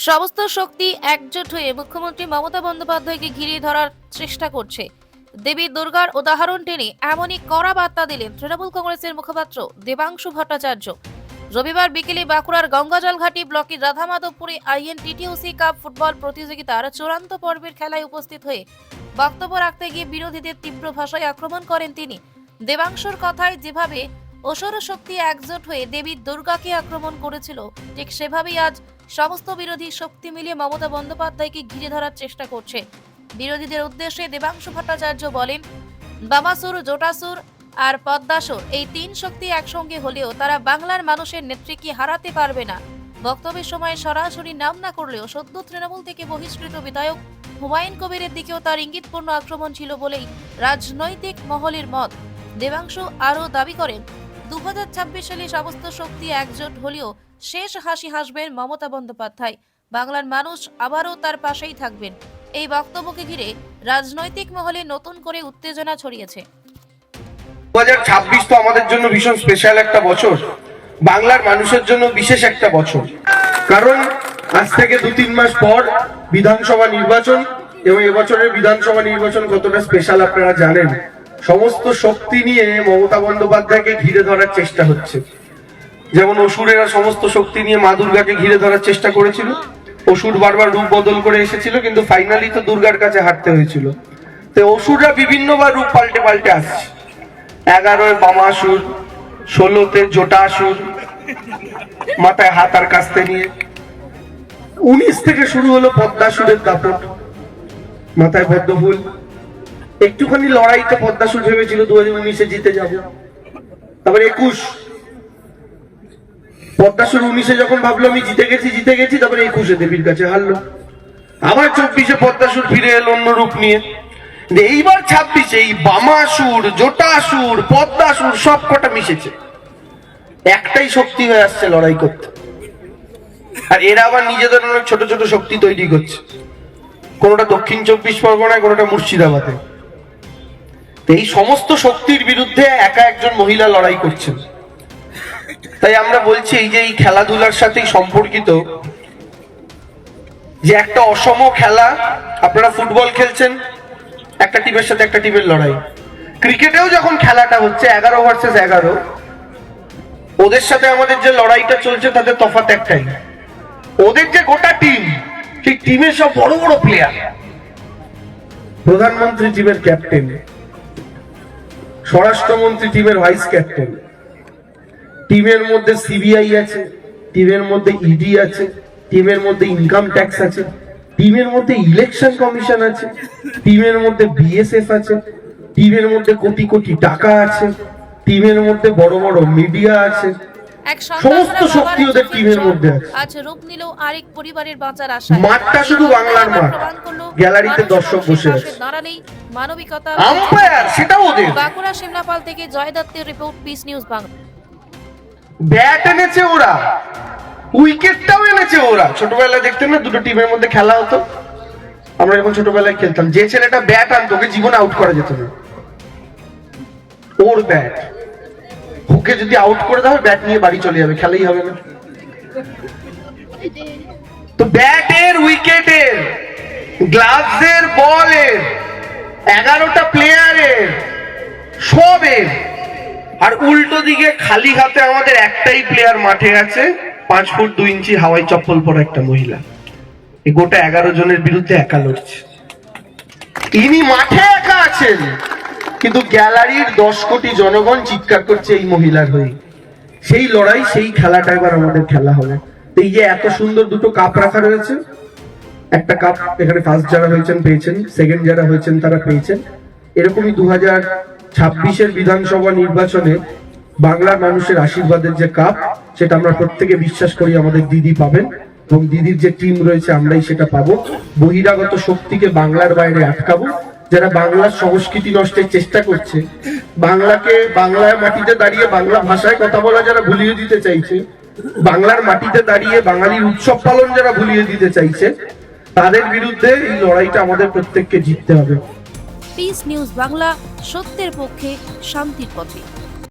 সমস্ত শক্তি একজোট হয়ে মুখ্যমন্ত্রী মমতা বন্দ্যোপাধ্যায়কে ঘিরে ধরার চেষ্টা করছে। দেবী দুর্গার উদাহরণ টেনে এমনই কড়া বার্তা দিলেন তৃণমূল কংগ্রেসের মুখপাত্র দেবাংশু ভট্টাচার্য। রবিবার বিকেলে বাঁকুড়ার গঙ্গাজলঘাটি ব্লকের রাধামাধবপুরে আইএনটিটিউসি কাপ ফুটবল প্রতিযোগিতার চূড়ান্ত পর্বের খেলায় উপস্থিত হয়ে বক্তব্য রাখতে গিয়ে বিরোধীদের তীব্র ভাষায় আক্রমণ করেন তিনি। দেবাংশুর কথায় যেভাবে অসুর শক্তি একজোট হয়ে দেবী দুর্গাকে আক্রমণ করেছিল, ঠিক সেভাবেই আজ সমস্ত বিরোধী শক্তি মিলিয়ে মমতা বন্দ্যোপাধ্যায়কে ঘিরে ধরার চেষ্টা করছে। বিরোধীদের উদ্দেশ্যে দেবাংশু ভট্টাচার্য বলেন, বামাসুর, জটাসুর আর পদ্মাসুর এই তিন শক্তি একসঙ্গে হলেও তারা বাংলার মানুষের নেত্রীকে হারাতে পারবে না। বক্তব্যের সময় সরাসরি নাম না করলেও সদ্য তৃণমূল থেকে বহিষ্কৃত বিধায়ক হুমায়ুন কবিরের দিকেও তার ইঙ্গিতপূর্ণ আক্রমণ ছিল বলেই রাজনৈতিক মহলের মত। দেবাংশু আরও দাবি করেন, 2026 সালে সমস্ত শক্তি একজোট হলেও শেষ হাসি হাসবেন মমতা বন্দ্যোপাধ্যায়। বাংলার মানুষ আবারও তার পাশেই থাকবেন। এই বক্তব্যকে ঘিরে রাজনৈতিক মহলে নতুন করে উত্তেজনা ছড়িয়েছে। 2026 তো আমাদের জন্য ভীষণ স্পেশাল একটা বছর, বাংলার মানুষের জন্য বিশেষ একটা বছর। কারণ আজ থেকে 2-3 মাস পর বিধানসভা নির্বাচন, এবং এবছরের বিধানসভা নির্বাচন কতটা স্পেশাল আপনারা জানেন। সমস্ত শক্তি নিয়ে মমতা বন্দ্যোপাধ্যায়কে ঘিরে ধরার চেষ্টা হচ্ছে। যেমন অসুরেরা সমস্ত শক্তি নিয়ে মা দুর্গাকে ঘিরে ধরার চেষ্টা করেছিল, অসুর বারবার রূপ বদল করে এসেছিল, কিন্তু ফাইনালি তো দুর্গার কাছে হারতে হয়েছিল। তো অসুররা বিভিন্নবার রূপ পাল্টে পাল্টে আসছে। 11 বামাসুর, 16 জটাসুর, মাথায় হাত আর কাস্তে নিয়ে। 19 থেকে শুরু হলো পদ্মাসুরের দাপট, মাথায় পদ্মফুল। একটুখানি লড়াইতে পদ্মাসুর ভেবেছিল 2019-এ জিতে যাবে। তারপর 21 পদ্মাসুর 19-এ যখন ভাবলো আমি জিতে গেছি, তারপরে 21-এ দেবীর কাছে হারলো। আবার 24-এ পদ্মাসুর ফিরে এলো অন্য রূপ নিয়ে। এইবার 26-এ এই বামাসুর, জটাসুর, পদ্মাসুর সব কটা মিশেছে, একটাই শক্তি হয়ে আসছে লড়াই করতে। আর এরা আবার নিজেদের অনেক ছোট ছোট শক্তি তৈরি করছে, কোনোটা দক্ষিণ 24 পরগনায়, কোনোটা মুর্শিদাবাদে। এই সমস্ত শক্তির বিরুদ্ধে একা একজন মহিলা লড়াই করছেন। তাই আমরা বলছি, এই যে এই খেলাধুলার সাথেই সম্পর্কিত যে একটা অসম খেলা, আপনারা ফুটবল খেলছেন, একটা টিমের সাথে একটা টিমের লড়াই। ক্রিকেটেও যখন খেলাটা হচ্ছে 11 ভার্সেস 11, ওদের সাথে আমাদের যে লড়াইটা চলছে তাদের তফাৎ একটাই, ওদের যে গোটা টিম, সেই টিমের সব বড় বড় প্লেয়ার। প্রধানমন্ত্রী টিমের ক্যাপ্টেন, স্বরাষ্ট্রমন্ত্রী টিমের ভাইস ক্যাপ্টেন, টিমের মধ্যে সিবিআই আছে, টিমের মধ্যে ইডি আছে, টিমের মধ্যে ইনকাম ট্যাক্স আছে, টিমের মধ্যে ইলেকশন কমিশন আছে, টিমের মধ্যে বিএসএফ আছে, টিমের মধ্যে কোটি কোটি টাকা আছে, টিমের মধ্যে বড় বড় মিডিয়া আছে। সমস্ত শক্তি ওদের টিমের মধ্যে আছে। আজ রূপ নিল আরেক পরিবারের বাঁচার আশায়। মাঠটা শুধু বাংলার মাঠ, গ্যালারিতে দর্শক বসে আছে। দাঁড়ালেই মানবিকতা, আম্পায়ার সেটাও ওদের। বাঁকুড়া শিমলাপাল থেকে জয় দত্তের report, piece news Bangla. Bat এনেছে ওরা, উইকেটটাও এনেছে ওরা। ছোটবেলায় দেখতেন না, দুটো টিমের মধ্যে খেলা হতো, আমরা যখন ছোটবেলায় খেলতাম, যে ছেলেটা ব্যাট আনতো ওকে জীবনে আউট করা যেত না। ওর ব্যাট, ওকে যদি আউট করে দাও ব্যাট নিয়ে বাড়ি চলে যাবে, খেলাই হবে না। তো ব্যাটের, উইকেটের, গ্লাভসের, বলের, 11টা প্লেয়ারের, সবের। আর উল্টো দিকে খালি হাতে আমাদের একটাই প্লেয়ার মাঠে আছে, 5 ফুট 2 ইঞ্চি হাওয়াই চপ্পল পরা একটা মহিলা। এই গোটা 11 জনের বিরুদ্ধে একা লড়ছে। ইনি মাঠে একা আছেন, কিন্তু গ্যালারির 10 কোটি জনগণ চিৎকার করছে এই মহিলার হয়ে। সেই লড়াই, সেই খেলাটা এবার আমাদের খেলা হবে। এই যে এত সুন্দর দুটো কাপ রাখা রয়েছে, একটা কাপ এখানে ফার্স্ট যারা হয়েছেন পেয়েছেন, সেকেন্ড যারা হয়েছেন তারা পেয়েছেন। এরকমই 2026-এর বিধানসভা নির্বাচনে বাংলার মানুষের আশীর্বাদের যে কাপ, সেটা আমরা প্রত্যেকে বিশ্বাস করি আমাদের দিদি পাবেন, এবং দিদির যে টিম রয়েছে আমরাই সেটা পাবো। বহিরাগত শক্তিকে বাংলার বাইরে আটকাবো, যারা বাংলার সংস্কৃতি নষ্টের চেষ্টা করছে, বাংলাকে, বাংলার মাটিতে দাঁড়িয়ে বাংলা ভাষায় কথা বলা যারা ভুলিয়ে দিতে চাইছে, বাংলার মাটিতে দাঁড়িয়ে বাঙালির উৎসব পালন যারা ভুলিয়ে দিতে চাইছে, তাদের বিরুদ্ধে এই লড়াইটা আমাদের প্রত্যেককে জিততে হবে। পিস নিউজ বাংলা, সত্যের পক্ষে, শান্তির পথে।